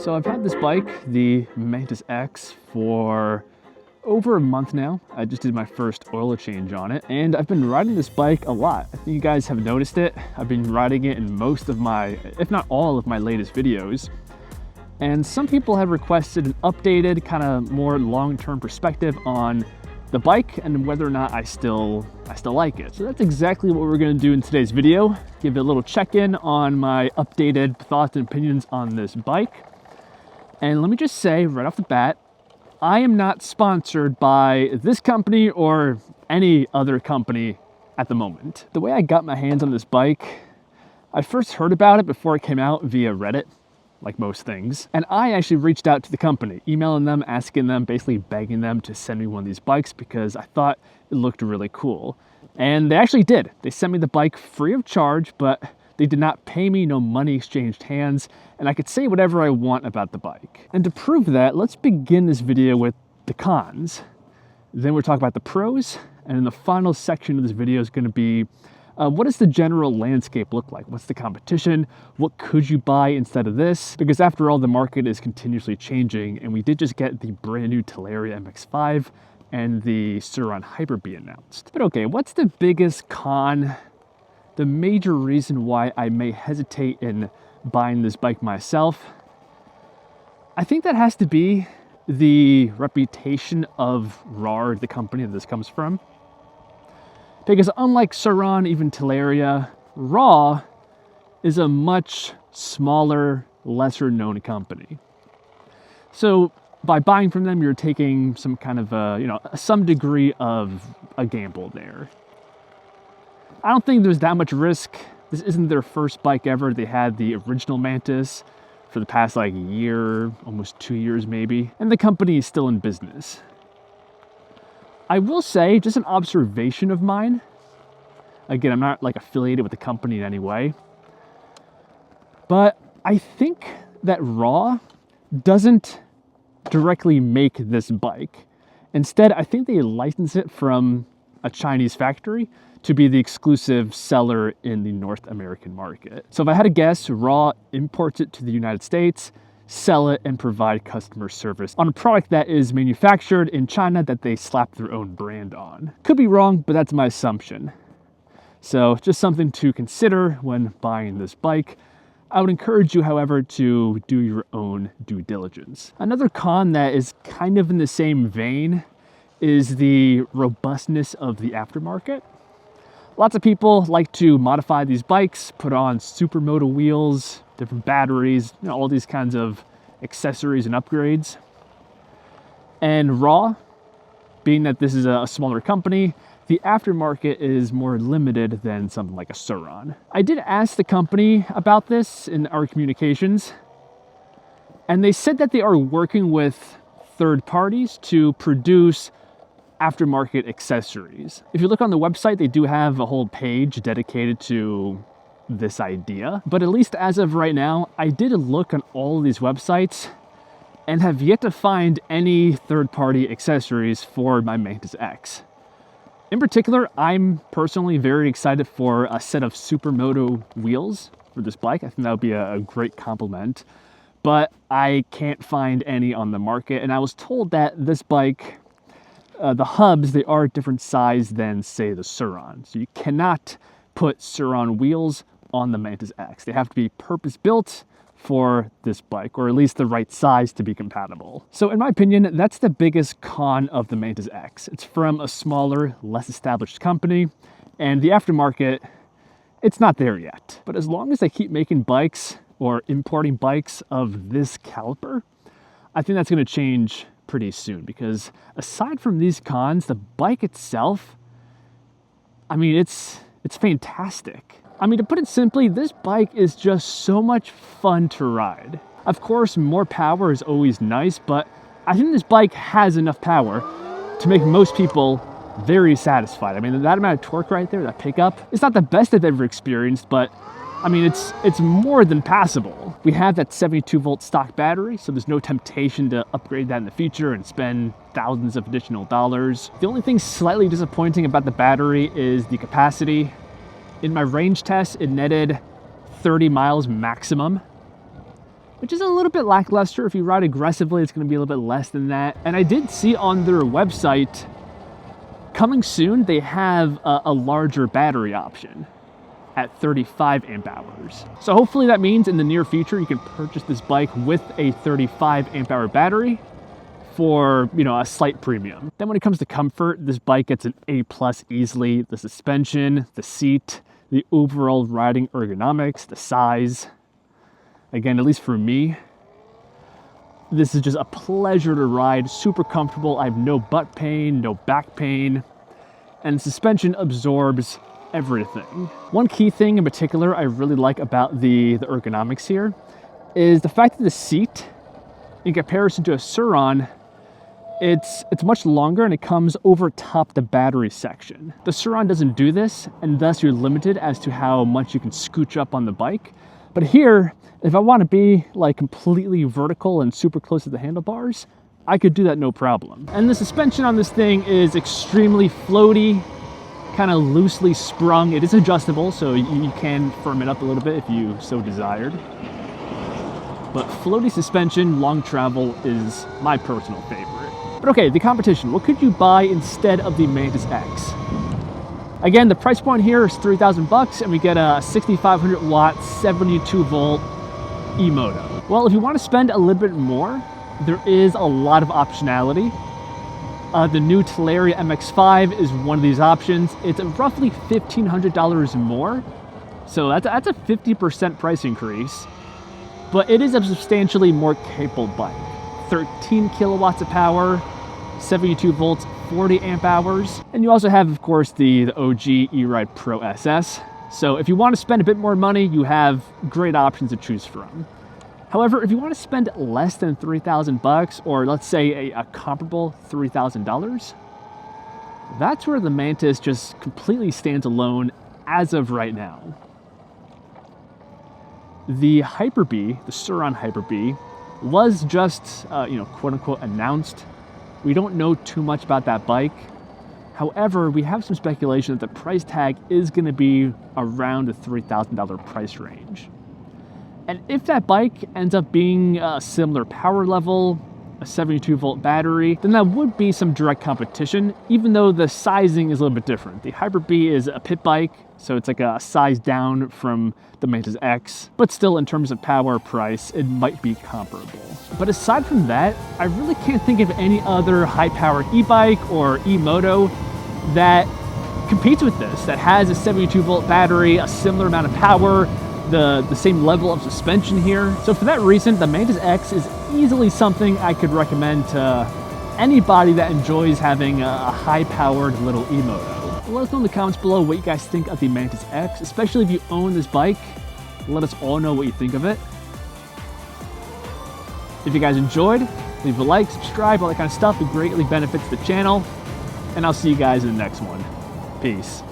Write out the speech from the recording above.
So I've had this bike, the Mantis X, for over a month now. I just did my first oil change on it, and I've been riding this bike a lot. I think you guys have noticed it. I've been riding it in most of my, if not all of my latest videos. And some people have requested an updated, kind of more long-term perspective on the bike and whether or not I still like it. So that's exactly what we're gonna do in today's video. Give it a little check-in on my updated thoughts and opinions on this bike. And let me just say right off the bat, I am not sponsored by this company or any other company at the moment. The way I got my hands on this bike, I first heard about it before it came out via Reddit, like most things. And I actually reached out to the company, emailing them, asking them, basically begging them to send me one of these bikes because I thought it looked really cool. And they actually did. They sent me the bike free of charge, but they did not pay me, no money exchanged hands, and I could say whatever I want about the bike. And to prove that, let's begin this video with the cons. Then we'll talk about the pros, and in the final section of this video is gonna be what does the general landscape look like? What's the competition? What could you buy instead of this? Because after all, the market is continuously changing, and we did just get the brand new Talaria MX-5 and the Surron Hyper-B announced. But okay, what's the biggest con? The major reason why I may hesitate in buying this bike myself, I think that has to be the reputation of rawrr, the company that this comes from. Because unlike Surron, even Talaria, rawrr is a much smaller, lesser known company. So by buying from them, you're taking some kind of, some degree of a gamble there. I don't think there's that much risk. This isn't their first bike ever. They had the original Mantis for the past year, almost 2 years maybe, and the company is still in business. I will say, just an observation of mine, again, I'm not affiliated with the company in any way, but I think that rawrr doesn't directly make this bike. Instead, I think they license it from a Chinese factory to be the exclusive seller in the North American market. So if I had to guess, rawrr imports it to the United States, sell it, and provide customer service on a product that is manufactured in China that they slap their own brand on. Could be wrong, but that's my assumption. So just something to consider when buying this bike. I would encourage you, however, to do your own due diligence. Another con that is kind of in the same vein is the robustness of the aftermarket. Lots of people like to modify these bikes, put on supermoto wheels, different batteries, all these kinds of accessories and upgrades. And rawrr, being that this is a smaller company, the aftermarket is more limited than something like a Surron. I did ask the company about this in our communications, and they said that they are working with third parties to produce aftermarket accessories. If you look on the website, they do have a whole page dedicated to this idea. But at least as of right now, I did look on all of these websites and have yet to find any third-party accessories for my Mantis X. In particular, I'm personally very excited for a set of supermoto wheels for this bike. I think that would be a great compliment, but I can't find any on the market. And I was told that this bike, the hubs, they are a different size than, say, the Surron. So you cannot put Surron wheels on the Mantis X. They have to be purpose-built for this bike, or at least the right size to be compatible. So in my opinion, that's the biggest con of the Mantis X. It's from a smaller, less established company, and the aftermarket, it's not there yet. But as long as they keep making bikes or importing bikes of this caliber, I think that's gonna change pretty soon, because aside from these cons, the bike itself, I mean, it's fantastic. I mean, to put it simply, this bike is just so much fun to ride. Of course, more power is always nice, but I think this bike has enough power to make most people very satisfied. I mean, that amount of torque right there, that pickup, it's not the best I've ever experienced, but I mean, it's more than passable. We have that 72-volt stock battery, so there's no temptation to upgrade that in the future and spend thousands of additional dollars. The only thing slightly disappointing about the battery is the capacity. In my range test, it netted 30 miles maximum, which is a little bit lackluster. If you ride aggressively, it's going to be a little bit less than that. And I did see on their website, coming soon, they have a larger battery option at 35 amp hours. So hopefully that means in the near future, you can purchase this bike with a 35 amp hour battery for, you know, a slight premium. Then when it comes to comfort, this bike gets an A+ easily. The suspension, the seat, the overall riding ergonomics, the size. Again, at least for me, this is just a pleasure to ride, super comfortable. I have no butt pain, no back pain, and the suspension absorbs everything. One key thing in particular I really like about the ergonomics here is the fact that the seat, in comparison to a surron, it's much longer and it comes over top the battery section. The surron doesn't do this, and thus you're limited as to how much you can scooch up on the bike. But here, if I want to be like completely vertical and super close to the handlebars, I could do that no problem. And the suspension on this thing is extremely floaty, kind of loosely sprung. It is adjustable, so you can firm it up a little bit if you so desired. But floaty suspension, long travel is my personal favorite. But okay, the competition. What could you buy instead of the Mantis X? Again, the price point here is 3,000 bucks, and we get a 6,500 watt, 72 volt emoto. Well, if you want to spend a little bit more, there is a lot of optionality. The new Talaria MX-5 is one of these options. It's roughly $1,500 more, so that's a 50% price increase. But it is a substantially more capable bike. 13 kilowatts of power, 72 volts, 40 amp hours. And you also have, of course, the OG E-Ride Pro SS. So if you want to spend a bit more money, you have great options to choose from. However, if you want to spend less than 3,000 bucks, or let's say a comparable $3,000, that's where the Mantis just completely stands alone as of right now. The Hyper-B, the Surron Hyper-B, was just, quote unquote announced. We don't know too much about that bike. However, we have some speculation that the price tag is going to be around the $3,000 price range. And if that bike ends up being a similar power level, a 72 volt battery, then that would be some direct competition, even though the sizing is a little bit different. The Hyper-B is a pit bike, so it's like a size down from the Mantis X, but still in terms of power price, it might be comparable. But aside from that, I really can't think of any other high-powered e-bike or e-moto that competes with this, that has a 72 volt battery, a similar amount of power, the same level of suspension here. So for that reason, the Mantis X is easily something I could recommend to anybody that enjoys having a high-powered little e-moto. Let us know in the comments below what you guys think of the Mantis X, especially if you own this bike. Let us all know what you think of it. If you guys enjoyed, leave a like, subscribe, all that kind of stuff. It greatly benefits the channel. And I'll see you guys in the next one. Peace.